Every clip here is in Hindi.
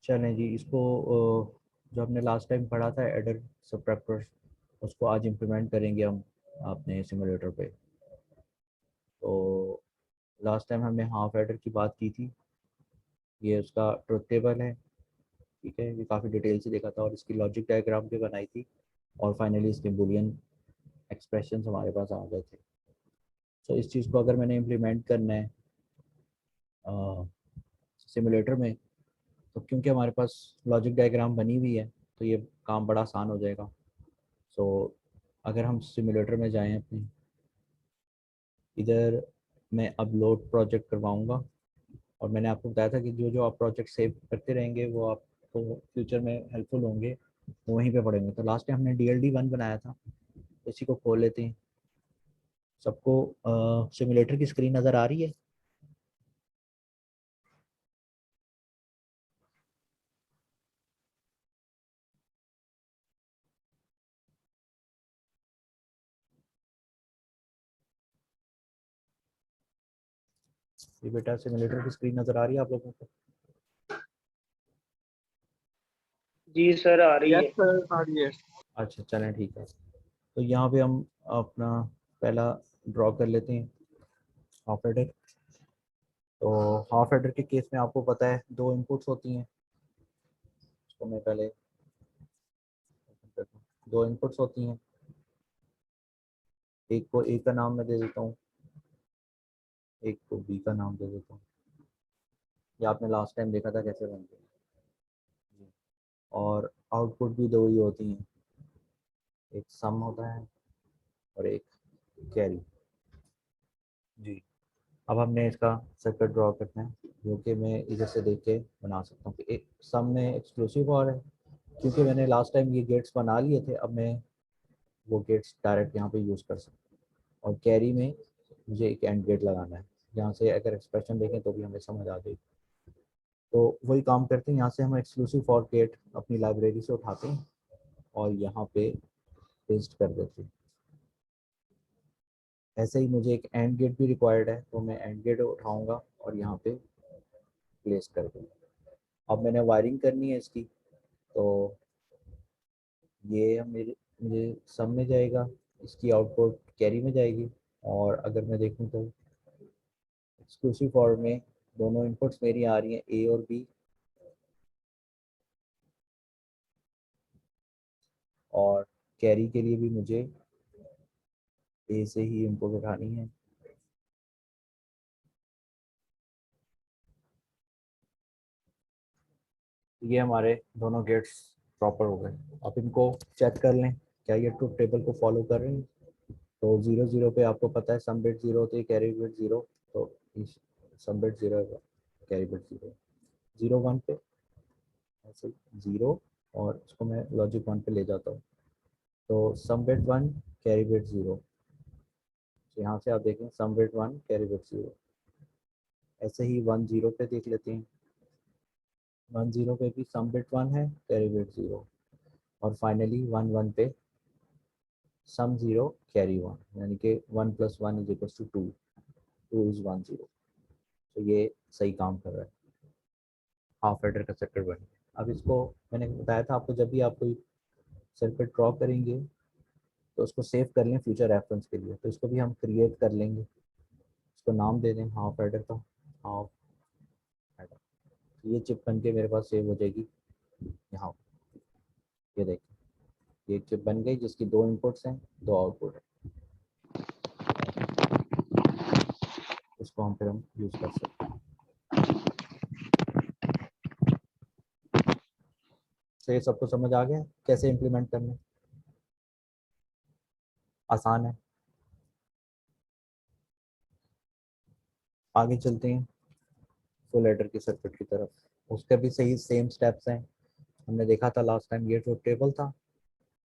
चलें जी, इसको जो हमने लास्ट टाइम पढ़ा था एडर सबट्रैक्टर, उसको आज इम्प्लीमेंट करेंगे हम अपने सिमुलेटर पे। तो लास्ट टाइम हमने हाफ एडर की बात की थी। ये उसका ट्रुथ टेबल है, ठीक है, ये काफ़ी डिटेल से देखा था और इसकी लॉजिक डायग्राम भी बनाई थी और फाइनली इसके बुलियन एक्सप्रेशन हमारे पास आ गए थे। तो इस चीज़ को अगर मैंने इम्प्लीमेंट करना है सिमुलेटर में, तो क्योंकि हमारे पास लॉजिक डायग्राम बनी हुई है तो ये काम बड़ा आसान हो जाएगा। सो अगर हम सिमुलेटर में जाएं अपने, इधर मैं अपलोड प्रोजेक्ट करवाऊंगा और मैंने आपको बताया था कि जो जो आप प्रोजेक्ट सेव करते रहेंगे वो आपको फ्यूचर में हेल्पफुल होंगे, वो वहीं पे पड़ेंगे। तो लास्ट टाइम हमने DLD 1 बनाया था, इसी को खोल लेते हैं। सबको सिमुलेटर की स्क्रीन नज़र आ रही है? ये बेटा सिमुलेटर की स्क्रीन नज़र आ रही है आप लोगों को? जी सर, आ रही यस है। सर, आ रही है। अच्छा चलें ठीक है। तो यहाँ पे हम अपना पहला ड्रॉ कर लेते हैं हाफ एडर। तो हाफ एडर के केस में आपको पता है दो इनपुट्स होती हैं। इसको मैं पहले दो इनपुट्स होती हैं, एक को ए का नाम मैं दे देता हूँ, एक को बी का नाम दे देता हूँ। ये आपने लास्ट टाइम देखा था कैसे बनते हैं। और आउटपुट भी दो ही होती हैं, एक सम होता है और एक कैरी। जी, अब हमने इसका सर्किट ड्रॉ करना है, जो कि मैं इधर से देख के बना सकता हूँ कि एक सम में एक्सक्लूसिव और है। क्योंकि मैंने लास्ट टाइम ये गेट्स बना लिए थे, अब मैं वो गेट्स डायरेक्ट यहाँ पे यूज़ कर सकता हूँ। और कैरी में मुझे एक एंड गेट लगाना है, जहाँ से अगर एक्सप्रेशन देखें तो भी हमें समझ आ जाएगी। तो वही काम करते हैं, यहाँ से हम एक्सक्लूसिव फॉर गेट अपनी लाइब्रेरी से उठाते हैं और यहाँ पे पेस्ट कर देते हैं। ऐसे ही मुझे एक एंड गेट भी रिक्वायर्ड है, तो मैं एंड गेट उठाऊँगा और यहाँ पे प्लेस कर दूँगा। अब मैंने वायरिंग करनी है इसकी, तो ये मेरे मुझे सम में जाएगा, इसकी आउटपुट कैरी में जाएगी। और अगर मैं देखूँ तो एक्सक्लूसिव फॉर में दोनों इनपुट्स मेरी आ रही हैं ए और बी, और कैरी के लिए भी मुझे ए से ही इनपुट उठानी है। ये हमारे दोनों गेट्स प्रॉपर हो गए। अब इनको चेक कर लें क्या ये ट्रुथ टेबल को फॉलो कर रहे हैं। तो 0 0 पे आपको पता है सम बिट 0 होते कैरी बिट 0, तो सम बिट 0 है, कैरी बिट 0। 0 1 पे ऐसे 0, और इसको मैं लॉजिक 1 पे ले जाता हूँ, तो सम बिट 1 कैरी बिट 0। तो यहाँ से आप देखें सम बिट 1 कैरी बिट 0। ऐसे ही 1 0 पे देख लेते हैं, 1 0 पे भी सम बिट 1 है कैरी बिट 0। और फाइनली 1 1 पे सम 0 कैरी 1, यानी कि 1 + 1 = 2, 2 इज़ 1 0। तो ये सही काम कर रहा है, हाफ एडर का सर्किट बन गया। अब इसको मैंने बताया था आपको, जब भी आप कोई सर्किट ड्रॉ करेंगे तो उसको सेव कर लें फ्यूचर रेफरेंस के लिए। तो इसको भी हम क्रिएट कर लेंगे, इसको नाम दे दें हाफ एडर का, हाफ एडर। ये चिप बन के मेरे पास सेव हो जाएगी यहाँ। ये देखें, ये चिप बन गई जिसकी दो इनपुट्स हैं, दो आउटपुट है। इसको हम फिर हम यूज़ कर सकते हैं। तो ये सबको समझ आ गया कैसे इम्प्लीमेंट करना है? आसान है। आगे चलते हैं फुल एडर की सर्किट की तरफ। उसके भी सही सेम स्टेप्स हैं, हमने देखा था लास्ट टाइम। ये ट्रुथ टेबल था,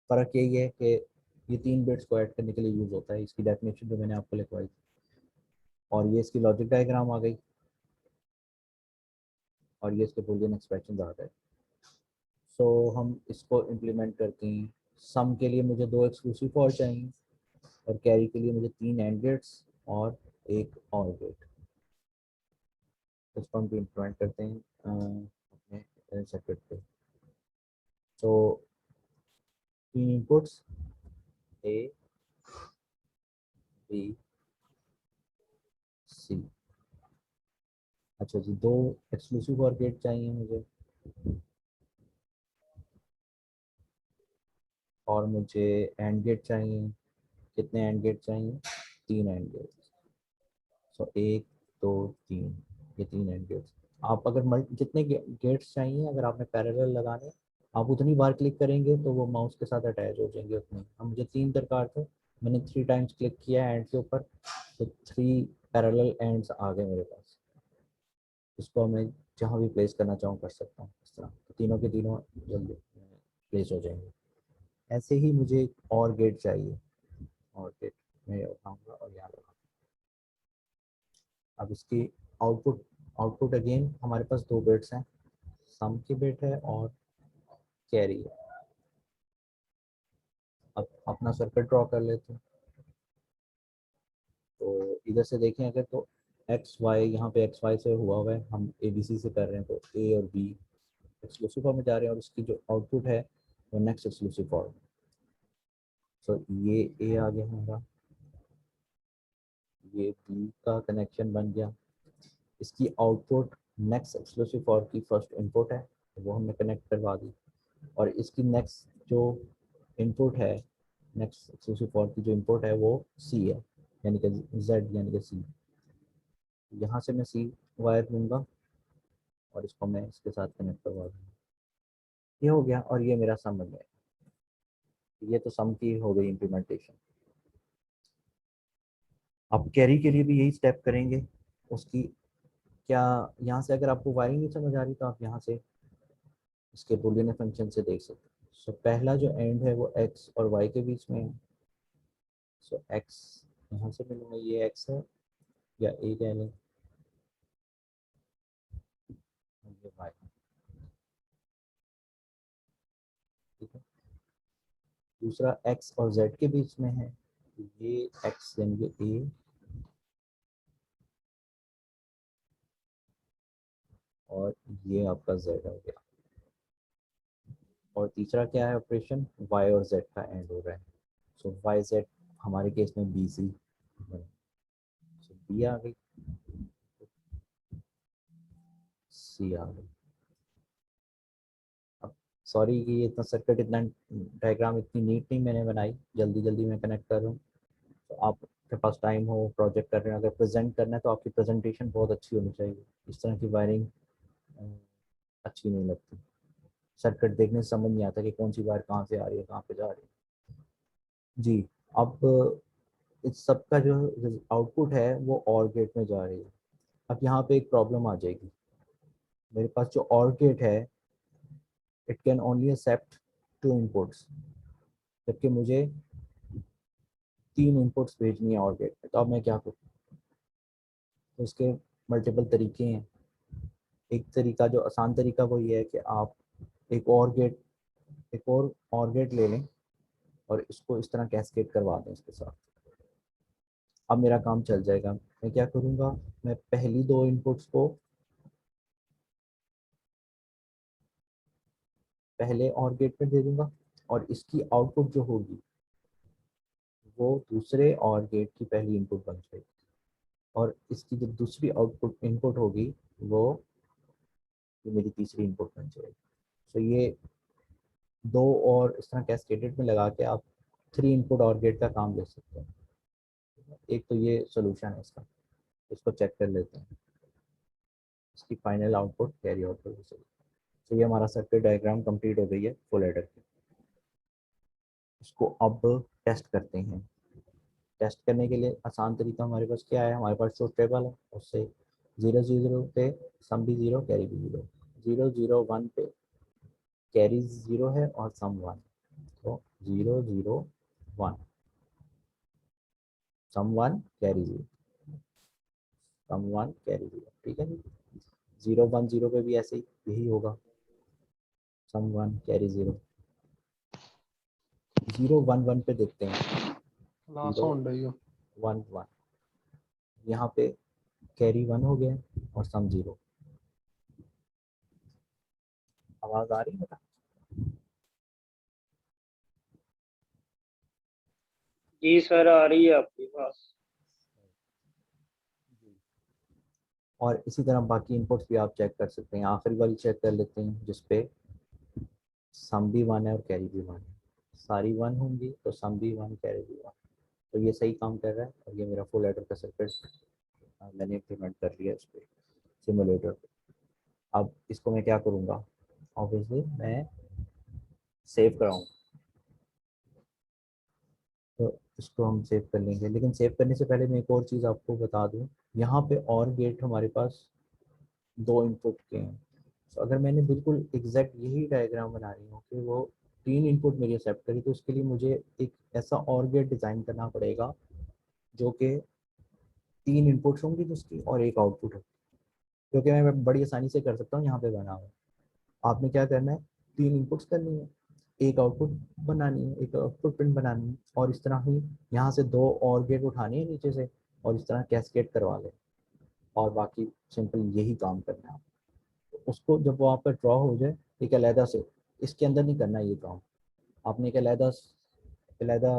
फ़र्क यही है कि ये 3 बिट्स को ऐड करने के लिए यूज़ होता है, इसकी डेफिनेशन जो मैंने आपको लिखवाई थी। और ये इसकी लॉजिक डायग्राम आ गई और ये इसके बुलियन एक्सप्रेशन आ गए। सो हम इसको इम्प्लीमेंट करते हैं। सम के लिए मुझे 2 एक्सक्लूसिव और चाहिए, और कैरी के लिए मुझे 3 एंड गेट्स और एक और गेट। इसको हम इम्प्लीमेंट करते हैं अपने सर्किट पे। तो 3 इनपुट्स ए बी सी। अच्छा जी, 2 एक्सक्लूसिव और गेट चाहिए मुझे, और मुझे एंड गेट चाहिए। कितने एंड गेट चाहिए? 3 एंड गेट। सो 1 2 3, ये 3 एंड गेट्स। आप अगर जितने गेट्स चाहिए अगर आपने पैरेलल लगाने, आप उतनी बार क्लिक करेंगे तो वो माउस के साथ अटैच हो जाएंगे उतने। अब मुझे 3 दरकार थे, मैंने 3 टाइम्स क्लिक किया एंड के ऊपर, तो 3 पैरेलल एंड्स आ गए मेरे पास। इसको मैं जहाँ भी प्लेस करना चाहूँ कर सकता हूँ इस तरह, तो तीनों के तीनों जल्दी प्लेस हो जाएंगे। ऐसे ही मुझे एक और गेट चाहिए, और गेट मैं उठाऊँगा और यहाँ लगाऊंगा। अब इसकी आउटपुट आउटपुट अगेन हमारे पास 2 बिट्स हैं, सम की बिट है और कैरी है। अब अपना सर्किट ड्रॉ कर लेते हैं। तो इधर से देखें अगर, तो एक्स वाई, यहाँ पे एक्स वाई से हुआ है, हम ए बी सी से कर रहे हैं, तो ए और बी एक्सक्लूसिव फॉर्म में जा रहे हैं, और उसकी जो आउटपुट है वो नेक्स्ट एक्सक्लूसिव फॉर्म। सो ये ए आ गया हमारा, ये बी का कनेक्शन बन गया। इसकी आउटपुट नेक्स्ट एक्सक्लूसिव फॉर की फर्स्ट इनपुट है, तो वो हमने कनेक्ट करवा दी। और इसकी नेक्स्ट जो इनपुट है, नेक्स्ट एक्सक्लूसिव फॉर की जो इनपुट है वो सी है, यानी कि जेड यानी कि सी। यहाँ से मैं सी वायर लूँगा और इसको मैं इसके साथ कनेक्ट करवा दूँगा। ये हो गया, और ये मेरा सम बन गया। ये तो सम की हो गई इम्प्लीमेंटेशन। अब कैरी के लिए भी यही स्टेप करेंगे। उसकी क्या, यहाँ से अगर आपको वायरिंग नहीं समझ आ रही तो आप यहाँ से इसके बुलियन फंक्शन से देख सकते हैं। सो पहला जो एंड है वो एक्स और वाई के बीच में है। सो एक्स यहाँ से मिलूंगा, ये एक्स है या ए कह लें, ये वाई, ठीक है। दूसरा एक्स और जेड के बीच में है, ये एक्स यानी कि ए, और ये आपका जेड हो गया। और तीसरा क्या है ऑपरेशन, वाई और जेड का एंड हो रहा है। सो वाई जेड हमारे केस में बी सी, सो बी आ गई, सी आ गई। अब सॉरी कि ये इतना सर्किट, इतना डायग्राम इतनी नीट नहीं मैंने बनाई, जल्दी जल्दी मैं कनेक्ट कर रहा हूँ। तो आपके पास टाइम हो, प्रोजेक्ट कर रहे हैं, अगर प्रेजेंट करना है तो आपकी प्रेजेंटेशन बहुत अच्छी होनी चाहिए। इस तरह की वायरिंग अच्छी नहीं लगती। सर्किट देखने से समझ नहीं आता कि कौन सी वायर कहाँ से आ रही है, कहाँ पे जा रही है। जी। अब इस सब का जो आउटपुट है वो और गेट में जा रही है। अब यहाँ पे एक प्रॉब्लम आ जाएगी, मेरे पास जो और गेट है it can only accept 2 inputs, जबकि मुझे 3 इनपुट्स भेजनी है और गेट में। तो अब मैं क्या करूँ? तो इसके मल्टीपल तरीके हैं। एक तरीका जो आसान तरीका वो ये है कि आप एक और गेट एक और गेट ले लें और इसको इस तरह कैस्केड करवा दें इसके साथ। अब मेरा काम चल जाएगा। मैं क्या करूँगा, मैं पहली 2 इनपुट्स को पहले और गेट में दे दूंगा, और इसकी आउटपुट जो होगी वो दूसरे और गेट की पहली इनपुट बन जाएगी, और इसकी जो दूसरी आउटपुट इनपुट होगी वो ये मेरी तीसरी इनपुट बन जाएगी। तो ये 2 और इस तरह कैस्केडेड में लगा के आप 3 इनपुट और गेट का काम ले सकते हैं। एक तो ये सोल्यूशन है इसका, इसको चेक कर लेते हैं। इसकी फाइनल आउटपुट कैरी आउटपुट हो सके। तो ये हमारा सर्किट डायग्राम कंप्लीट हो गई है फुल एडर की। इसको अब टेस्ट करते हैं। टेस्ट करने के लिए आसान तरीका हमारे पास क्या है, हमारे पास जो टेबल है उससे 0 0 पे सम भी 0 कैरी भी 0, 0 0 1 पे कैरी 0 है और सम 1। तो 0 0 1, सम 1 कैरी 0, सम 1 कैरी 0, ठीक है जी। 0 1 0 पे भी ऐसे ही यही होगा, सम 1 कैरी 0। 0 1 1 पे देखते हैं, लास्ट 0 साउंड है ये। 1 1, यहाँ पे कैरी 1 हो गया और सम 0। आवाज आ रही है बेटा? जी सर आ रही है आपके पास। और इसी तरह बाकी इनपुट्स भी आप चेक कर सकते हैं। आखिरी वाली चेक कर लेते हैं जिसपे सम भी 1 है और कैरी भी 1 है। सारी 1 होंगी तो सम भी 1, कैरी भी 1। तो ये सही काम कर रहा है और ये मेरा फुल एडर का सर्किट मैंने इम्प्लीमेंट कर लिया इस पर सिमुलेटर पे। अब इसको मैं क्या करूँगा, ऑब्वियसली मैं सेव कराऊँ। तो इसको हम सेव कर लेंगे, लेकिन सेव करने से पहले मैं एक और चीज़ आपको बता दूँ। यहाँ पे और गेट हमारे पास 2 इनपुट के हैं। तो अगर मैंने बिल्कुल एग्जैक्ट यही डायग्राम बना रही हूँ कि वो 3 इनपुट मेरी एक्सेप्ट करी, तो उसके लिए मुझे एक ऐसा और गेट डिज़ाइन करना पड़ेगा जो कि 3 इनपुट्स होंगी जिसकी और एक आउटपुट होगी, जो कि मैं बड़ी आसानी से कर सकता हूँ यहाँ पे बना हुआ। आपने क्या करना है, 3 इनपुट्स करनी है, एक आउटपुट बनानी है, एक आउटपुट प्रिंट बनानी है, और इस तरह ही यहाँ से 2 और गेट उठानी है नीचे से और इस तरह कैस्केड करवा लें, और बाकी सिंपल यही काम करना है। उसको जब वो आपका ड्रॉ हो जाए एक अलहदा से, इसके अंदर नहीं करना ये काम, आपने एक अलहदा अलहदा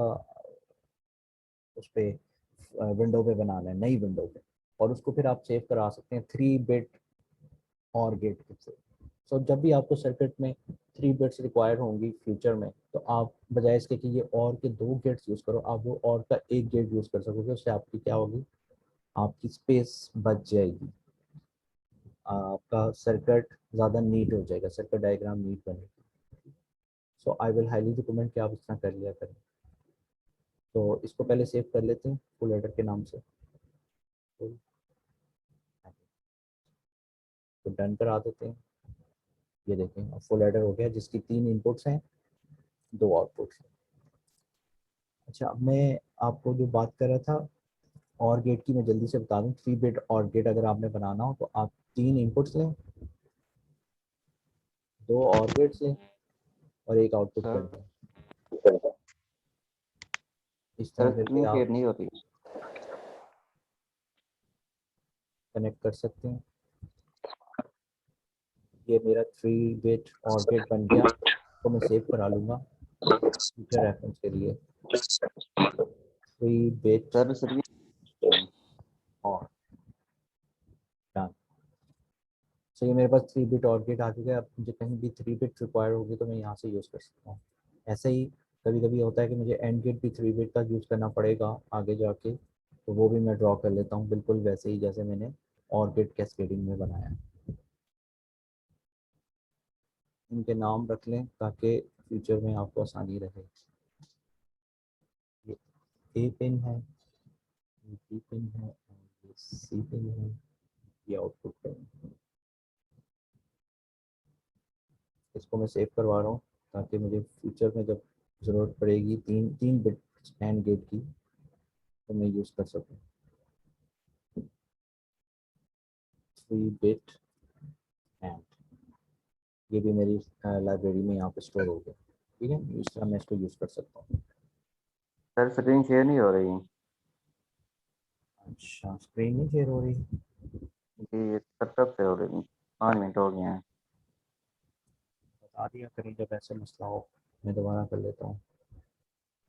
उस पर विंडो पे बनाना है, नई विंडो पे, और उसको फिर आप सेव करा सकते हैं 3 बिट और गेट से। सो जब भी आपको सर्किट में 3 बिट्स रिक्वायर होंगी फ्यूचर में, तो आप बजाय इसके कि ये और के 2 गेट्स यूज़ करो, आप वो और का एक गेट यूज़ कर सकोगे। उससे आपकी क्या होगी, आपकी स्पेस बच जाएगी, आपका सर्किट ज़्यादा नीट हो जाएगा, सर्किट डायग्राम नीट बनेगी। सो आई विल हाईली रिकमेंड कि आप इस तरह कर लिया करें। तो इसको पहले सेव कर लेते हैं फुल एडर के नाम से। तो डन करा देते हैं। ये देखें अब फुल एडर हो गया जिसकी 3 इनपुट्स हैं, 2 आउटपुट्स हैं। अच्छा, अब मैं आपको जो बात कर रहा था और गेट की, मैं जल्दी से बता दूं। 3 बिट और गेट अगर आपने बनाना हो तो आप 3 इनपुट्स लें, 2 और गेट्स लें और एक आउटपुट सर कर दें। इस सर तरह करके स्क्रीन शेयर आप नहीं हो रही। कनेक्ट कर सकते हैं। ये मेरा 3 बिट और गेट बन गया, तो मैं सेव करा लूँगा फ्यूचर रेफरेंस के लिए। 3 बिट सर स्क्रीन और डन। सो ये मेरे पास 3 बिट और गेट आ चुका है। अब मुझे कहीं भी 3 बिट रिक्वायर होगी तो मैं यहाँ से यूज़ कर सकता हूँ। ऐसे ही कभी कभी होता है कि मुझे एंड गेट भी 3 बिट का यूज़ करना पड़ेगा आगे जाके, तो वो भी मैं ड्रॉ कर लेता हूँ बिल्कुल वैसे ही जैसे मैंने और गेट कैस्केडिंग में बनाया है। इनके नाम रख लें ताकि फ्यूचर में आपको आसानी रहे। ये ए पिन है, ये बी पिन है, और ये सी पिन है, ये आउटपुट पिन है। इसको मैं सेव करवा रहा हूँ ताकि मुझे फ्यूचर में जब ज़रूरत पड़ेगी 3 बिट एंड गेट की, तो मैं यूज़ कर सकूँ। 3 बिट एंड, ये भी मेरी लाइब्रेरी में यहाँ पे स्टोर हो गया। ठीक है, इस तरह मैं इसको यूज़ कर सकता हूँ। सर स्क्रीन शेयर नहीं हो रही। अच्छा, स्क्रीन नहीं शेयर हो रही? जी सर कब से हो रही, 5 मिनट हो गए हैं। बता दिया करें जब ऐसे मसला हो, मैं दोबारा कर लेता हूँ।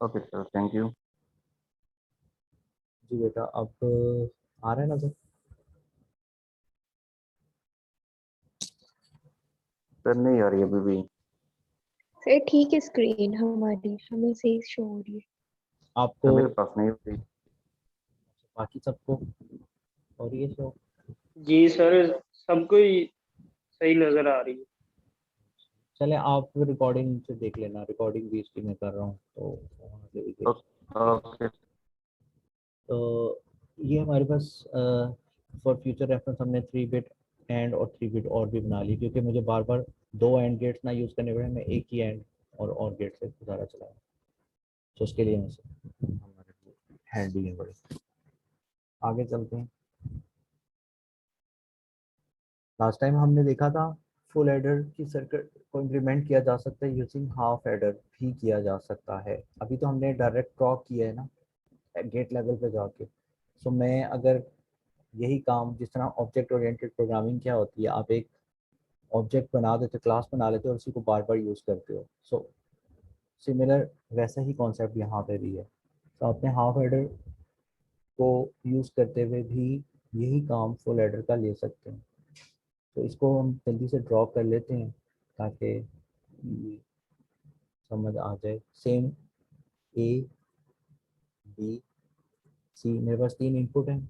Okay sir thank you. जी बेटा, अब आ रहा है नजर? सर नहीं आ रही अभी भी। सर ठीक है, स्क्रीन हमारी हमें सही शो हो रही है। आपको सर मेरे पास नहीं हो रही। बाकी सबको और ये शो? जी सर सबको ही सही नजर आ रही है। चले आप रिकॉर्डिंग से देख लेना, रिकॉर्डिंग भी इसकी मैं कर रहा हूँ तो वहाँ से भी देख। ओके तो ये हमारे पास फॉर फ्यूचर रेफरेंस हमने 3 बिट एंड और 3 बिट और भी बना ली, क्योंकि मुझे बार बार 2 एंड गेट्स ना यूज़ करने पड़े, मैं एक ही एंड और गेट से गुजारा चलाया। तो उसके लिए हमारे हैंडी है बड़े। आगे चलते हैं। लास्ट टाइम हमने देखा था फुल एडर की सर्किट को इम्प्लीमेंट किया जा सकता है यूजिंग हाफ एडर भी किया जा सकता है। अभी तो हमने डायरेक्ट ड्रॉ किया है ना गेट लेवल पे जाके। सो मैं अगर यही काम जिस तरह ऑब्जेक्ट ओरिएंटेड प्रोग्रामिंग क्या होती है, आप एक ऑब्जेक्ट बना देते, क्लास बना लेते हो और उसी को बार बार यूज़ करते हो। सो सिमिलर वैसा ही कॉन्सेप्ट यहाँ पे भी है। तो आपने हाफ हेडर को यूज़ करते हुए भी यही काम फुल हेडर का ले सकते हैं। तो इसको हम जल्दी से ड्रॉ कर लेते हैं ताकि ये समझ आ जाए। सेम ए बी सी, मेरे पास 3 इनपुट हैं,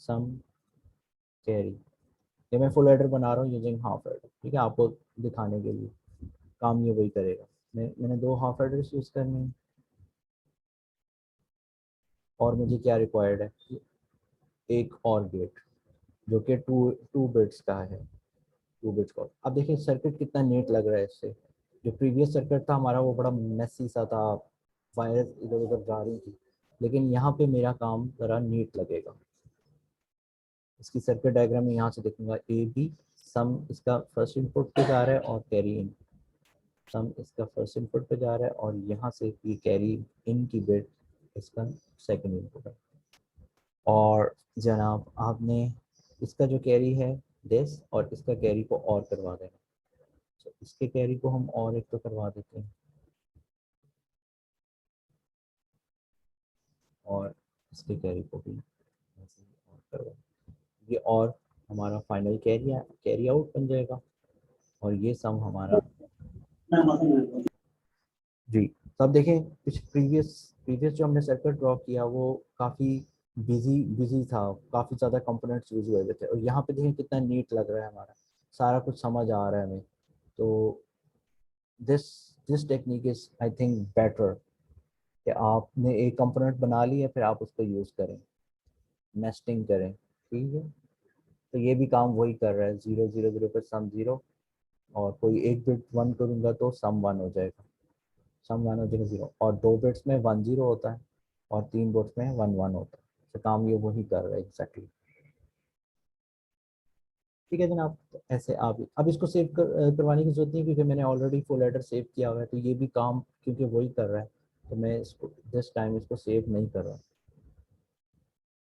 सम कैरी। ये मैं फुल हेडर बना रहा हूँ यूजिंग हाफ हेडर, ठीक है, आपको दिखाने के लिए। काम ये वही करेगा। मैंने 2 हाफ हेडर्स यूज़ करने हैं और मुझे क्या रिक्वायर्ड है, एक और गेट जो कि टू बिट्स का है, 2 बिट्स का। अब देखिए सर्किट कितना नीट लग रहा है इससे। जो प्रीवियस सर्किट था हमारा वो बड़ा मेसी सा था, वायर्स इधर उधर जा रही थी, लेकिन यहाँ पे मेरा काम ज़रा नीट लगेगा। इसकी सर्किट डायग्राम में यहाँ से देखूंगा, ए बी, सम इसका फर्स्ट इनपुट पे जा रहा है और कैरी इन, सम इसका फर्स्ट इनपुट पे जा रहा है और यहाँ से ये कैरी इन की बिट इसका सेकंड इनपुट है। और जनाब आपने इसका जो कैरी है दिस और इसका कैरी को और करवा देना। तो इसके कैरी को हम और एक तो करवा देते हैं और इसके कैरी को भी ऐसे ही और करवा, ये और हमारा फाइनल कैरी आउट बन जाएगा और ये सम हमारा। जी, तो अब देखें प्रीवियस प्रीवियस जो हमने सर्किट ड्रॉ किया वो काफ़ी बिजी था, काफ़ी ज़्यादा कंपोनेंट्स यूज हुए थे, और यहाँ पे देखें कितना नीट लग रहा है, हमारा सारा कुछ समझ आ रहा है हमें। तो this this technique is I think better कि आपने एक कंपोनेंट बना लिया फिर आप उसको यूज़ करें, नेस्टिंग करें, ठीक है। तो ये भी काम वही कर रहा है, 0 0 0 पर सम 0 और कोई एक बिट 1 करूँगा तो सम 1 हो जाएगा, सम 1 हो जाएगा 0, और 2 बिट्स में 1 0 होता है और 3 बिट्स में 1 1 होता है। तो काम ये वही कर रहा है एग्जैक्टली, ठीक है जनाब। तो ऐसे आप अब इसको करवाने की जरूरत नहीं क्योंकि मैंने ऑलरेडी फुल हेडर सेव किया हुआ है, तो ये भी काम क्योंकि वही कर रहा है तो मैं इसको दिस टाइम इसको सेव नहीं कर रहा,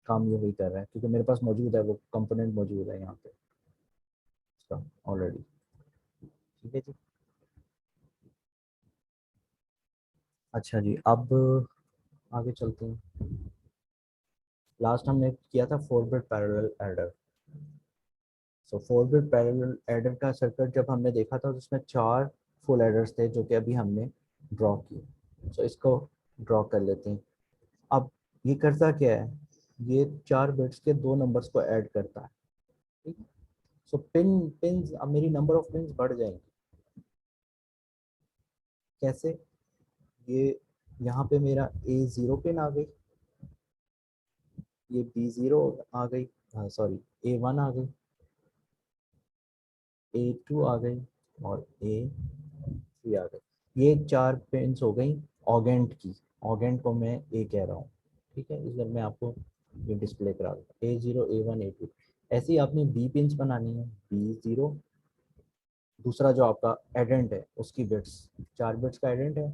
काम ये वही कर रहा है क्योंकि मेरे पास मौजूद है, वो कंपोनेंट मौजूद है यहाँ पे इसका ऑलरेडी, ठीक है जी। अच्छा जी, अब आगे चलते हैं। लास्ट हमने किया था 4 बिट पैरेलल एडर। सो 4 बिट पैरेलल एडर का सर्किट जब हमने देखा था तो उसमें 4 फुल एडर्स थे जो कि अभी हमने ड्रॉ किए। सो इसको ड्रॉ कर लेते हैं। अब ये करता क्या है, ये 4 बिट्स के 2 नंबर्स को ऐड करता है, ठीक है। सो पिंस, अब मेरी नंबर ऑफ पिंस बढ़ जाएंगी। कैसे, ये यहाँ पे मेरा A0 पिन आ गई, ये B0 आ गई, सॉरी A1 आ गई, A2 आ गई और A3 आ गई। ये 4 पिंस हो गई ऑगेंट की। ऑगेंट को मैं ए कह रहा हूँ, ठीक है, इधर मैं आपको ये डिस्प्ले करा दूँ, A0 A1 A2। ऐसे ही आपने बी पिंस बनानी है, B0, दूसरा जो आपका एडेंट है उसकी बिट्स, 4 बिट्स का एडेंट है,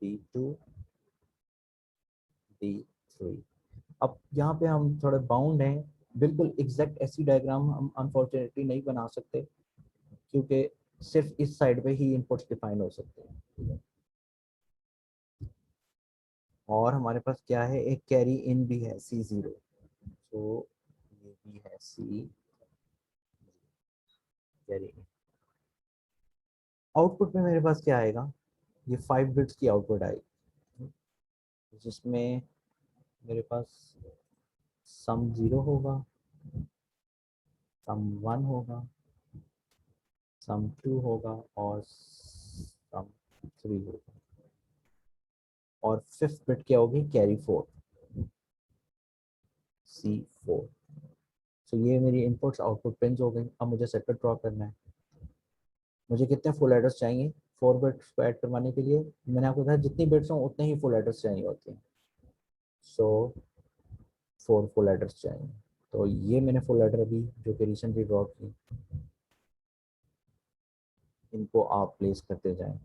B2 B3। अब यहाँ पे हम थोड़े बाउंड हैं, बिल्कुल एग्जैक्ट ऐसी डायग्राम हम अनफॉर्चुनेटली नहीं बना सकते क्योंकि सिर्फ इस साइड पे ही इनपुट्स डिफाइन हो सकते हैं। और हमारे पास क्या है, एक कैरी इन भी है C0, तो ये भी है C कैरी इन। आउटपुट में मेरे पास क्या आएगा, ये 5 बिट्स की आउटपुट आएगी जिसमें मेरे पास सम 0 होगा, सम 1 होगा, सम 2 होगा और सम 3 होगा, और 5th बिट क्या होगी, कैरी 4 C4। तो ये मेरी इनपुट्स आउटपुट पिंस हो गई। अब मुझे सर्किट ड्रॉ करना है। मुझे कितने फुल एडर्स चाहिए 4 बिट्स को ऐड करवाने के लिए, मैंने आपको कहा जितनी बिट्स हों उतने ही फुल एडर्स चाहिए होते हैं। सो 4 फुल एडर्स चाहिए। तो ये मैंने फुल एडर अभी जो कि रिसेंटली ड्रॉ की, इनको आप प्लेस करते जाएं।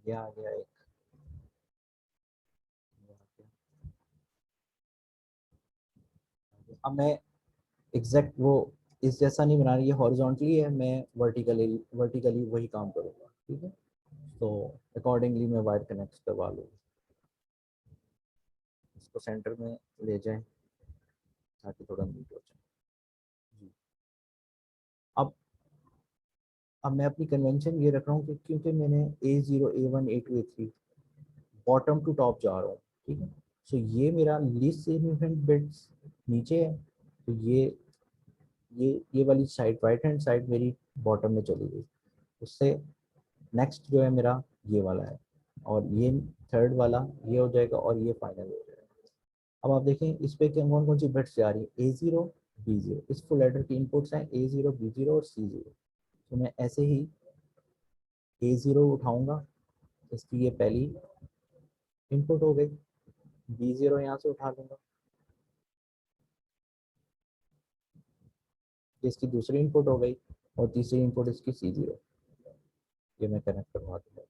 ये आ गया एक, ये आ गया। अब मैं एग्जैक्ट वो इस जैसा नहीं बना रही, ये हॉरिजॉन्टली है, मैं वर्टिकली वही काम करूँगा, ठीक है। तो अकॉर्डिंगली मैं वायर कनेक्ट करवा लूँगा, इसको सेंटर में ले जाएं ताकि थोड़ा नीट हो जाए जी। अब मैं अपनी कन्वेंशन ये रख रहा हूँ कि क्योंकि मैंने A0 A1 A2 A3 bottom to top जा रहा हूँ, ठीक है। सो ये मेरा लीस्ट सिग्निफिकेंट बिट्स नीचे है, तो ये वाली साइड राइट हैंड साइड मेरी बॉटम में चली गई। उससे नेक्स्ट जो है मेरा ये वाला है, और ये थर्ड वाला ये हो जाएगा, और ये फाइनल हो जाएगा। अब आप देखें इस पे कौन कौन सी बिट्स जा रही है, A0 B0, इस फुल एडर की इनपुट्स हैं A0 B0 और C0। तो मैं ऐसे ही A0 उठाऊंगा, इसकी ये पहली इनपुट हो गई, B0 यहाँ से उठा लूंगा, इसकी दूसरी इनपुट हो गई, और तीसरी इनपुट इसकी C0, ये मैं कनेक्ट करवा दूंगा।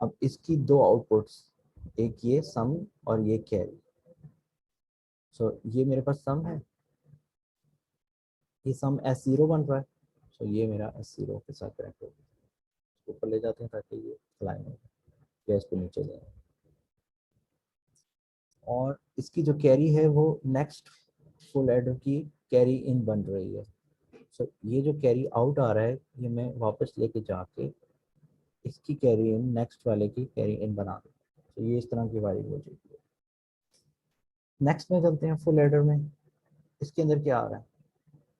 अब इसकी दो आउटपुट्स, एक ये सम और ये कैरी। सो ये मेरे पास सम है, ये सम S0 बन रहा है, सो ये मेरा S0 के साथ कनेक्ट होगा। ऊपर ले जाते हैं ताकि ये लाइन हो, या इसको नीचे ले, और इसकी जो कैरी है वो नेक्स्ट फुल एडर की कैरी इन बन रही है। सो ये जो कैरी आउट आ रहा है, ये मैं वापस लेके जाके इसकी कैरी इन नेक्स्ट वाले की कैरी इन बना दूँ। तो ये इस तरह की वायरिंग हो जाएगी। नेक्स्ट में चलते हैं फुल एडर में, इसके अंदर क्या आ रहा है,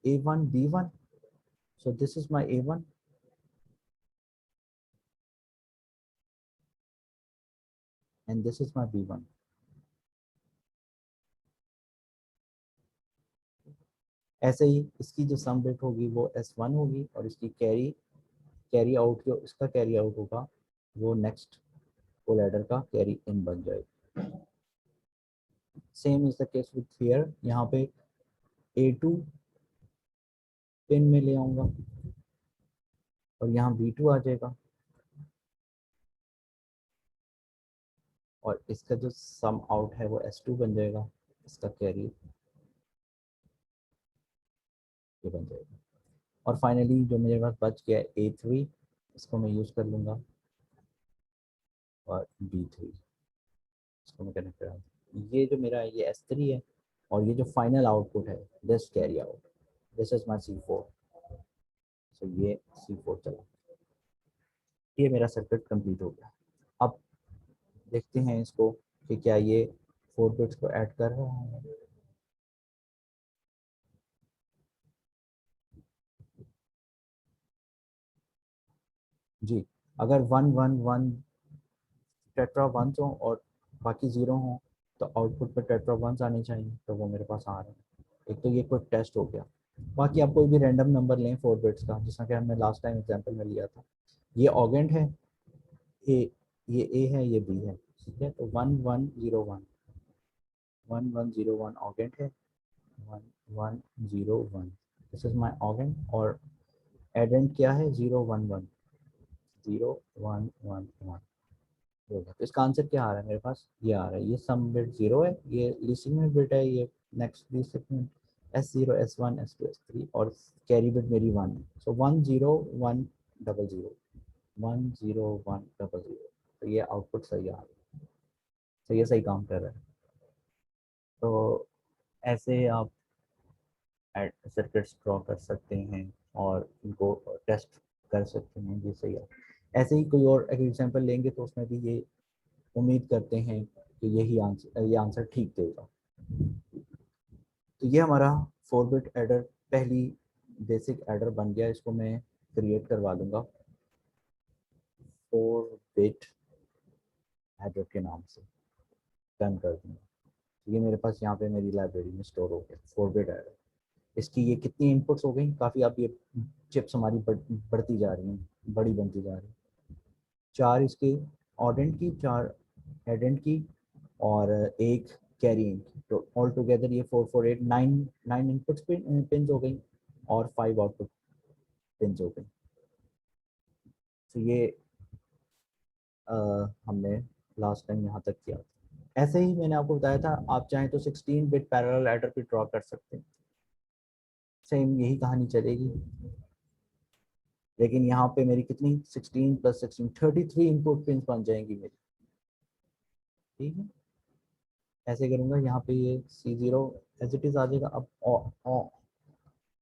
A1 B1, so this is my A1, and this is my B1। ऐसे ही इसकी जो सम बिट होगी वो S1 होगी, और इसकी कैरी आउट जो इसका कैरी आउट होगा वो नेक्स्ट फुल एडर का कैरी इन बन जाएगा। Same is the case with here, यहाँ पे A2 पिन में ले आऊंगा, और यहाँ B2 आ जाएगा, और इसका जो सम आउट है वो S2 बन जाएगा, इसका कैरी ये बन जाएगा। और फाइनली जो मेरे पास बच गया A3, इसको मैं यूज़ कर लूँगा, और B3 इसको मैं कनेक्ट करा। ये जो मेरा ये S3 है, और ये जो फाइनल आउटपुट है this carry out, this is my C4। सो ये C4 चला, ये मेरा सर्किट कंप्लीट हो गया। अब देखते हैं इसको कि क्या ये 4 बिट्स को ऐड कर रहा है। जी, अगर 1 1 1 टेट्रा वंस हो और बाकी ज़ीरो हो, तो आउटपुट पर टेट्रा वंस आने चाहिए, तो वो मेरे पास आ रहे हैं। एक तो ये क्विक टेस्ट हो गया। बाकी आप कोई भी रैंडम नंबर लें 4 बिट्स का, जैसा कि हमने लास्ट टाइम एग्जांपल में लिया था। ये ऑगेंट है, ए ये ए है, ये बी है, ठीक है। तो 1101 1101 ऑगेंट है, 1101 दिस इज माई ऑगेंट, और एडेंट क्या है 011 0111 होगा। तो इसका आंसर क्या आ रहा है मेरे पास, ये आ रहा है, ये सम बिट 0 है, ये लीस्ट बिट है, ये next least S0 S1 S2 S3, और कैरी बिट मेरी 1 है। सो 101000 101000, तो ये आउटपुट सही आ रहा है, तो ये सही काम कर रहा है। तो ऐसे आप सर्किट्स ड्रॉ कर सकते हैं और इनको टेस्ट कर सकते हैं, ये सही है। ऐसे ही कोई और एग्जांपल लेंगे तो उसमें भी ये उम्मीद करते हैं कि ये आंसर ठीक देगा। तो ये हमारा 4 बिट एडर पहली बेसिक एडर बन गया, इसको मैं क्रिएट करवा दूंगा 4 बिट एडर के नाम से, डन कर दूंगा। ये मेरे पास यहाँ पे मेरी लाइब्रेरी में स्टोर हो गया 4 बिट एडर। इसकी ये कितनी इनपुट्स हो गई, काफ़ी अब ये चिप्स हमारी बढ़ती जा रही हैं, बड़ी बनती जा रही हैं। 4 इसके ऑडेंट की, 4 एडेंट की, और एक कैरी इन की। तो ऑल टुगेदर ये 4 4 8 9 इनपुट्स पिन हो गई, और 5 आउटपुट पिन हो गई। तो ये हमने लास्ट टाइम यहाँ तक किया था। ऐसे ही मैंने आपको बताया था, आप चाहें तो 16 बिट पैरेलल एडर भी ड्रॉ कर सकते हैं, सेम यही कहानी चलेगी। लेकिन यहाँ पे मेरी कितनी 16 + 16 33 इनपुट पिन बन जाएंगी मेरी, ठीक है। ऐसे करूँगा, यहाँ पे ये C0 एज इट इज आ जाएगा।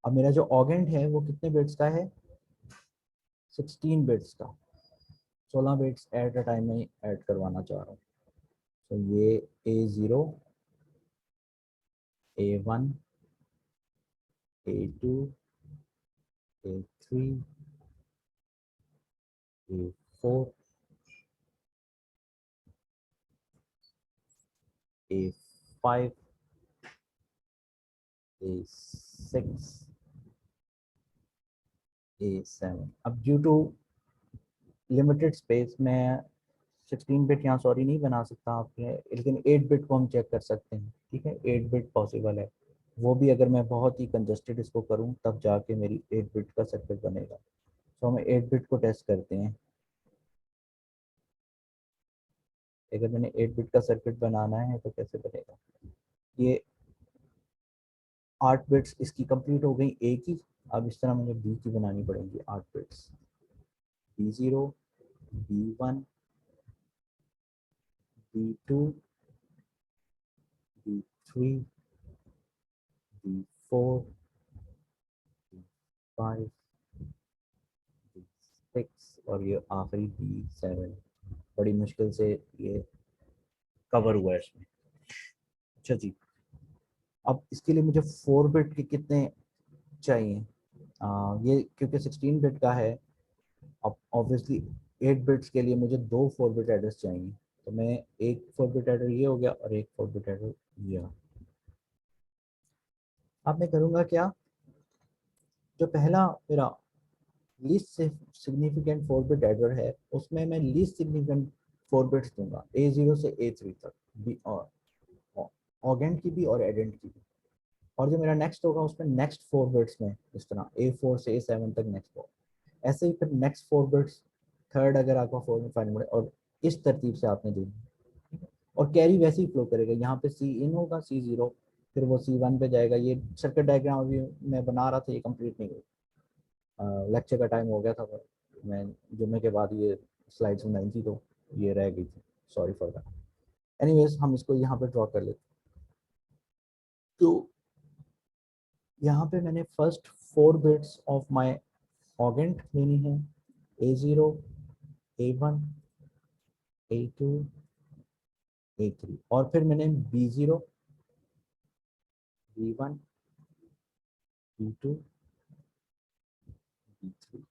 अब मेरा जो ऑगेंट है वो कितने बिट्स का है, 16 बिट्स का। 16 बिट्स एट अ टाइम में ऐड करवाना चाह रहा हूँ। तो ये A0, A1, A2, A3, A4, A5, A6, A7। अब ड्यू टू लिमिटेड स्पेस में 16 बिट यहाँ सॉरी नहीं बना सकता आपके, लेकिन 8 बिट को हम चेक कर सकते हैं, ठीक है। 8 बिट पॉसिबल है, वो भी अगर मैं बहुत ही कंजस्टेड इसको करूँ तब जाके मेरी 8 बिट का सर्किट बनेगा। तो हमें 8 बिट को टेस्ट करते हैं। अगर मैंने 8 बिट का सर्किट बनाना है तो कैसे बनेगा, ये 8 बिट्स इसकी कंप्लीट हो गई ए की। अब इस तरह मुझे बी की बनानी पड़ेंगी 8 bits. B0, B1, B2, B3, B4, B5, B6 और ये आखिरी B7। बड़ी मुश्किल से ये कवर हुआ है इसमें। अच्छा जी, अब इसके लिए मुझे 4 बिट के कितने चाहिए, ये क्योंकि 16 बिट का है, अब ऑब्वियसली 8 बिट्स के लिए मुझे 2 4 बिट एड्रेस चाहिए। तो मैं एक 4 बिट एड्रेस ये हो गया और एक 4 बिट एड्रेस ये। अब मैं करूँगा क्या, जो पहला मेरा लीस्ट सिग्निफिकेंट 4 बिट एडर है उसमें मैं लीस्ट सिग्निफिकेंट 4 बिट्स दूंगा, A0 से A3 तक भी, और ऑगेंट की भी और एडेंट की भी। और जो मेरा नेक्स्ट होगा उसमें नेक्स्ट 4 बिट्स में इस तरह A4 से A7 तक नेक्स्ट 4, ऐसे ही फिर नेक्स्ट 4 बिट्स थर्ड अगर आपका 4 में फाइनल, और इस तरतीब से आपने देनी। और कैरी वैसे ही फ्लो करेगा, यहाँ पे C इन होगा, C0 फिर वो C1 पे जाएगा। ये सर्किट डायग्राम अभी मैं बना रहा था, ये कंप्लीट नहीं हुई, लेक्चर का टाइम हो गया था, मैं जुम्मे के बाद ये स्लाइड्स बनाई थी तो ये रह गई थी, सॉरी फॉर दैट। एनीवेज हम इसको यहाँ पे ड्रॉ कर लेते। तो यहाँ पे मैंने फर्स्ट 4 बिट्स ऑफ माय ऑगेंट लेनी है, A0, A1, A2, A3, और फिर मैंने B0, B1, B2, B3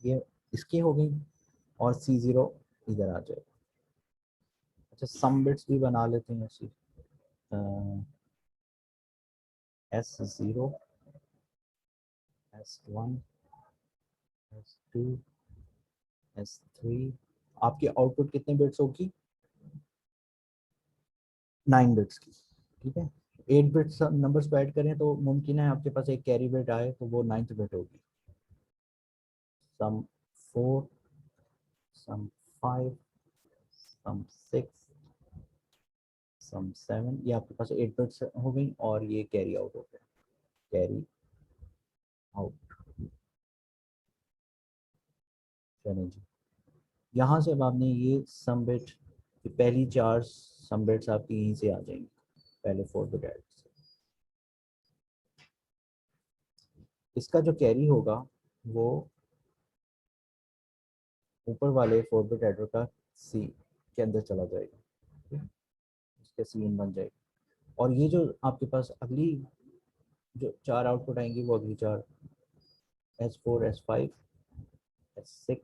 ये इसकी हो गई, और C0 इधर आ जाएगा। अच्छा सम बिट्स भी बना लेते हैं ऐसी, S0, S1, S2, S3। आपकी आउटपुट कितने बिट्स होगी, 9 बिट्स की, ठीक है। 8 बिट्स नंबर्स को ऐड करें तो मुमकिन है आपके पास एक कैरी बिट आए, तो वो 9th बिट होगी। सम 4, सम 5, सम 6, सम 7, ये आपके पास 8 बिट्स हो गई, और ये कैरी आउट हो गया, कैरी आउट। चलें जी, यहाँ से अब आपने ये सम बिट, पहली 4 सम बिट्स आपकी यहीं से आ जाएंगी, पहले 4 बिट ऐड से। इसका जो कैरी होगा वो ऊपर वाले 4 बिट एडर का सी के अंदर चला जाएगा, ठीक है? इसके सीन बन जाएगा। और ये जो आपके पास अगली जो 4 आउटपुट आएंगी वो अगली 4 S4, S5, S6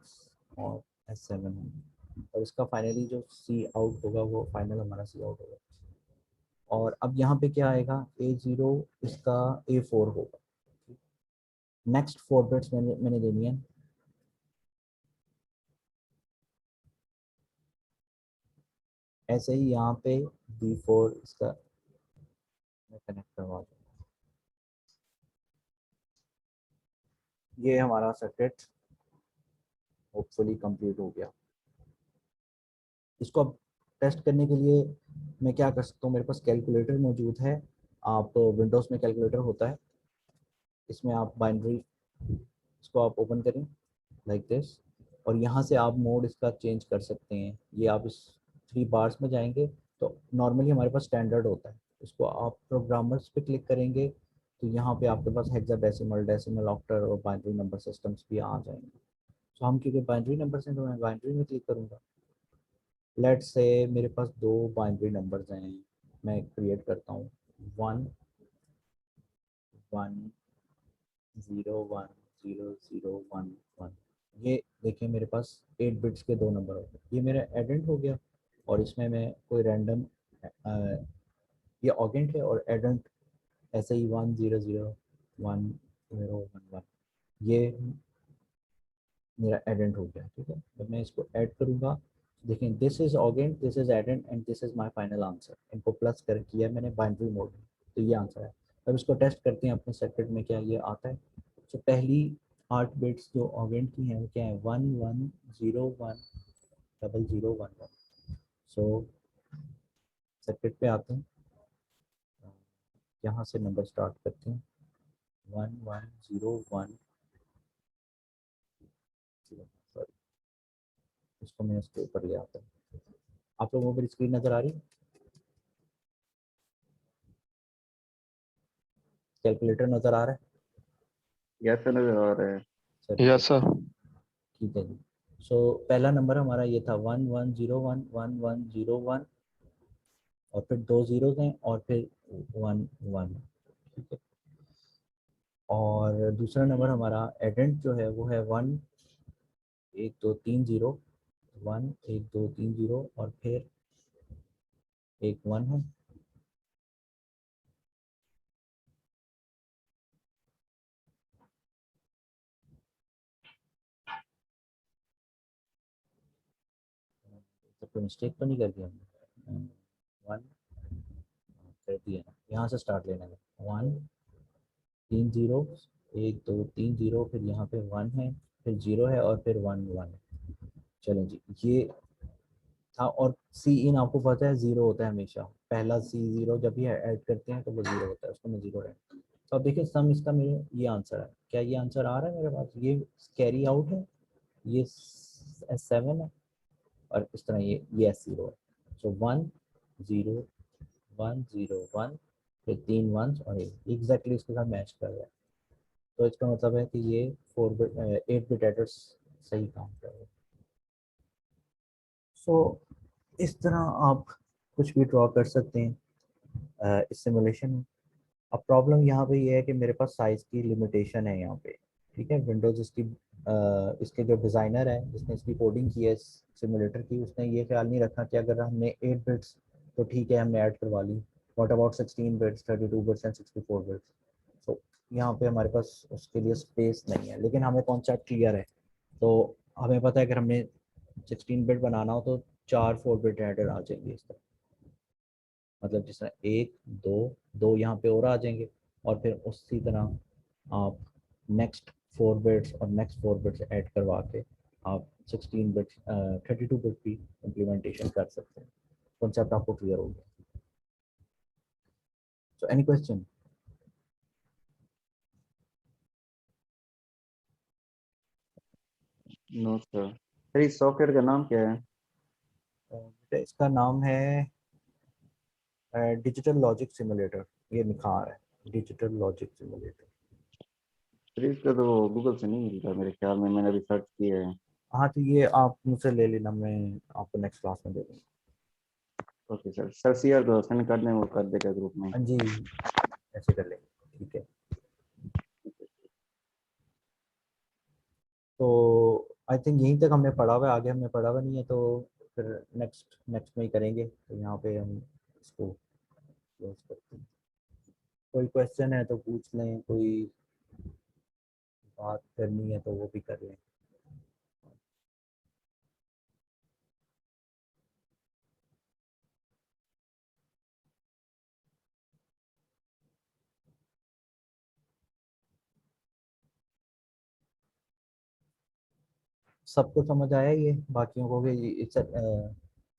और S7 होंगी, और इसका फाइनली जो सी आउट होगा वो फाइनल हमारा सी आउट होगा। और अब यहाँ पे क्या आएगा, A0 इसका A4 होगा। नेक्स्ट 4 बिट्स मैंने देनी है, ऐसे ही यहाँ पे B4 इसका मैं कनेक्ट करवा दूँगा। ये हमारा सर्किट होपफुली कंप्लीट हो गया। इसको अब टेस्ट करने के लिए मैं क्या कर सकता हूँ, मेरे पास कैलकुलेटर मौजूद है। आप विंडोज़ में कैलकुलेटर होता है, इसमें आप बाइनरी इसको आप ओपन करें लाइक दिस, और यहाँ से आप मोड इसका चेंज कर सकते हैं। ये आप इस 3 बार्स में जाएंगे तो नॉर्मली हमारे पास स्टैंडर्ड होता है, इसको आप प्रोग्रामर्स पे क्लिक करेंगे तो यहाँ पे आपके पास हेक्साडेसिमल, डेसिमल, ऑक्टल और बाइनरी नंबर सिस्टम्स भी आ जाएंगे। तो हम क्योंकि बाइनरी नंबर से, तो मैं बाइनरी में क्लिक करूँगा। लेट्स से मेरे पास 2 बाइनरी नंबर्स हैं, मैं क्रिएट करता हूँ 1 1 0 1 0 0 1 1। ये देखिए मेरे पास 8 बिट्स के 2 नंबर हो गए, ये मेरा एडेंट हो गया। और इसमें मैं कोई रैंडम, ये ऑगेंट है और एडेंट ऐसे ही 1 0 0 1 0 1 1, ये मेरा एडेंट हो गया। ठीक है, जब मैं इसको ऐड करूँगा, देखें this is augend, this is addend and this is my final answer. इनको प्लस कर किया मैंने बाइनरी मोड में, तो ये आंसर है। अब इसको टेस्ट करते हैं अपने सर्किट में क्या ये आता है। तो पहली 8 बिट्स जो ऑगेंट की हैं वो क्या है, 1 1 0 1 0 0 1 1। सो सर्किट पे आते हैं, यहाँ से नंबर स्टार्ट करते हैं 1 1 0 1 0। सॉरी, इसको मैं इसके ऊपर ले आता हूँ। आप लोगों को मेरी स्क्रीन नज़र आ रही है? कैलकुलेटर नज़र आ रहा है? कैसे नजर आ रहा है? चलिए यस सर। ठीक है जी। सो पहला नंबर हमारा ये था 1 1 0 1 1 1 0 1, और फिर 2 जीरोस हैं और फिर 1 1। ठीक है, और दूसरा नंबर हमारा एडेंट जो है वो है 1 1 2 3 0 1 1 2 3 0 और फिर एक 1 है। तो कोई मिस्टेक तो नहीं कर दिया हमने? 1 कर दिया, यहाँ से स्टार्ट लेना है। 1 3 0 1 2 3 0, फिर यहाँ पे 1 है, फिर 0 है और फिर 1 1 है। चलें जी, ये था। और सी इन आपको पता है 0 होता है हमेशा, पहला C0 जब भी ऐड करते हैं तो वो 0 होता है, उसको मैं 0 ऐड। तो अब देखिए सम इसका मेरे ये आंसर है, क्या ये आंसर आ रहा है मेरे पास? ये कैरी आउट है, ये S7 है, और इस तरह ये S0 है। सो 1 0 1 0 1, फिर 3 1 और एग्जैक्टली इसके साथ मैच कर रहा है। तो इसका मतलब है कि ये 8 बिट एड्रेस सही काम कर रहे हैं। सो इस तरह आप कुछ भी ड्रॉ कर सकते हैं इस सिमुलेशन में। अब प्रॉब्लम यहाँ पे ये है कि मेरे पास साइज़ की लिमिटेशन है यहाँ पे। ठीक है, विंडोज़ इसकी इसके जो डिज़ाइनर है जिसने इसकी कोडिंग की है सिमुलेटर की, उसने ये ख्याल नहीं रखा कि अगर हमने 8 बिट्स तो ठीक है हमने ऐड करवा ली, what about 16 bits, 32 bits and 64 bits. तो यहाँ पे हमारे पास उसके लिए स्पेस नहीं है, लेकिन हमें कॉन्सेप्ट क्लियर है। तो हमें पता है अगर हमने 16 बिट बनाना हो तो 4 4 बिट एडर आ जाएंगे इस तरह, मतलब जिस तरह 1 2 2 यहाँ पे और आ जाएंगे, और फिर उसी तरह आप नेक्स्ट 4 बिट्स और नेक्स्ट 4 बिट्स ऐड करवा के आप 16 बिट्स 32 बिट की इम्प्लीमेंटेशन कर सकते हैं। कॉन्सेप्ट आपको क्लियर हो गया? So any question? No sir. Sir इस सॉफ्टवेयर का नाम क्या है? इसका नाम है डिजिटल लॉजिक सिमुलेटर, ये लिखा आ रहा है डिजिटल लॉजिक सिमुलेटर। सर इसका तो गूगल से नहीं मिलता मेरे ख्याल में, मैंने अभी सर्च किया है। हाँ तो ये आप मुझसे ले लेना, मैं आपको नेक्स्ट क्लास में दे दूँगा। Okay sir. सर सीआर को सेंड कर दें, वो कर देगा ग्रुप में। हाँ जी, ऐसे कर लेंगे, ठीक है। तो आई थिंक यहीं तक हमने पढ़ा हुआ है, आगे हमने पढ़ा हुआ नहीं है, तो फिर नेक्स्ट में ही करेंगे। तो यहाँ पे हम इसको क्लोज करते हैं। कोई क्वेश्चन है तो पूछ लें, कोई बात करनी है तो वो भी कर लें। सबको समझ आया ये? बाकियों को भी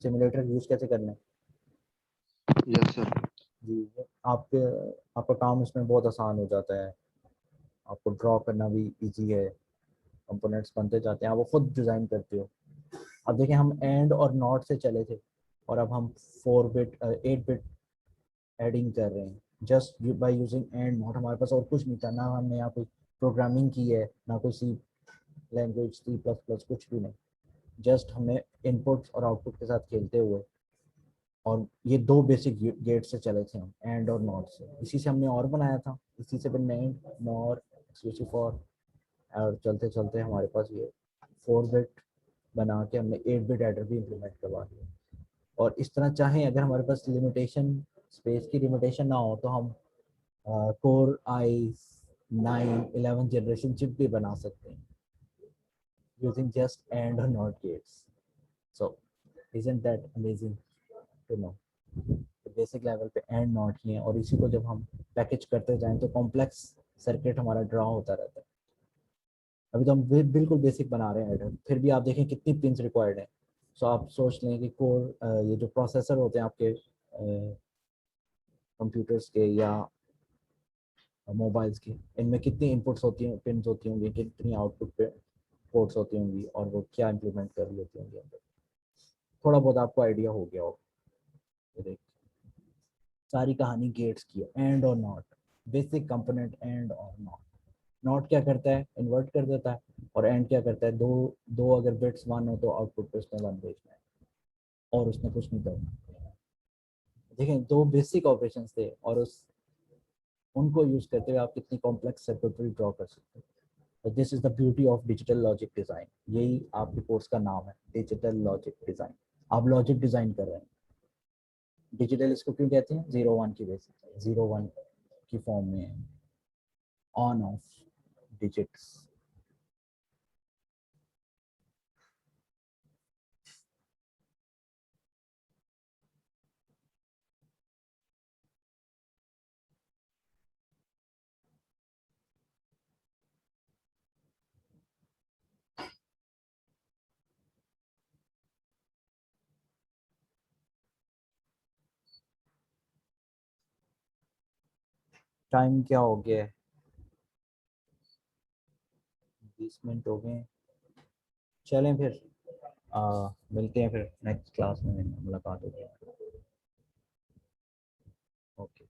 सिमुलेटर यूज कैसे करना है? Yes sir. जी, आपका काम इसमें बहुत आसान हो जाता है, आपको ड्रॉ करना भी इजी है, कंपोनेंट्स बनते जाते हैं, आप वो खुद डिज़ाइन करते हो। अब देखिए हम एंड और नॉट से चले थे और अब हम 4 बिट 8 बिट एडिंग कर रहे हैं just by using and not. हमारे पास और कुछ नहीं था, ना हमने यहाँ कोई प्रोग्रामिंग की है, ना कोई सी लैंग्वेज, C++, कुछ भी नहीं। जस्ट हमने इनपुट्स और आउटपुट के साथ खेलते हुए, और ये 2 बेसिक गेट से चले थे हम, एंड और नॉट से। इसी से हमने और बनाया था, इसी से फिर नेम, नॉर, एक्सक्लूसिव फॉर, और चलते चलते हमारे पास ये 4 बिट बना के हमने 8 बिट एडर भी इम्प्लीमेंट करवा दिया। और इस तरह चाहें, अगर हमारे पास लिमिटेशन, स्पेस की लिमिटेशन ना हो, तो हम कोर i9 11 जनरेशन चिप भी बना सकते हैं यूजिंग जस्ट एंड और not gates. So isn't that amazing to know? Basic level पे एंड नॉट ही है, और इसी को जब हम पैकेज करते जाएं तो कॉम्प्लेक्स सर्किट हमारा ड्रॉ होता रहता है। अभी तो हम बिल्कुल बेसिक बना रहे हैं एडर, फिर भी आप देखें कितनी पिंस रिक्वायर्ड है। सो आप सोच लें कि कोर, ये जो प्रोसेसर होते हैं आपके कंप्यूटर्स के या मोबाइल्स के, इनमें कितनी इनपुट्स होती हैं, पिंस होती होंगी, कितनी आउटपुट पे पोर्ट्स होती होंगी, और वो क्या इंप्लीमेंट कर रही होती होंगी अंदर। थोड़ा बहुत आपको आइडिया हो गया होगा। ये देख, सारी कहानी गेट्स की है, एंड और नॉट, बेसिक कंपोनेंट एंड और नॉट। नॉट क्या करता है, इन्वर्ट कर देता है, और एंड क्या करता है, दो दो अगर बिट्स 1 हो तो आउटपुट पे उसने 1 भेजना है, और उसने कुछ नहीं करना। देखें, 2 बेसिक ऑपरेशंस थे, और उनको यूज करते हुए आप कितनी कॉम्प्लेक्स सर्किटरी ड्रॉ कर सकते हो। This is the beauty of digital logic design. यही आपके कोर्स का नाम है, डिजिटल लॉजिक डिजाइन। आप लॉजिक डिजाइन कर रहे हैं। डिजिटल इसको क्यों कहते हैं? 0 1 की बेसिस, 0 1 की फॉर्म में है, ऑन ऑफ डिजिट्स। टाइम क्या हो गया है? 20 मिनट हो गए। चलें फिर, मिलते हैं फिर नेक्स्ट क्लास में, मुलाकात होगी। ओके।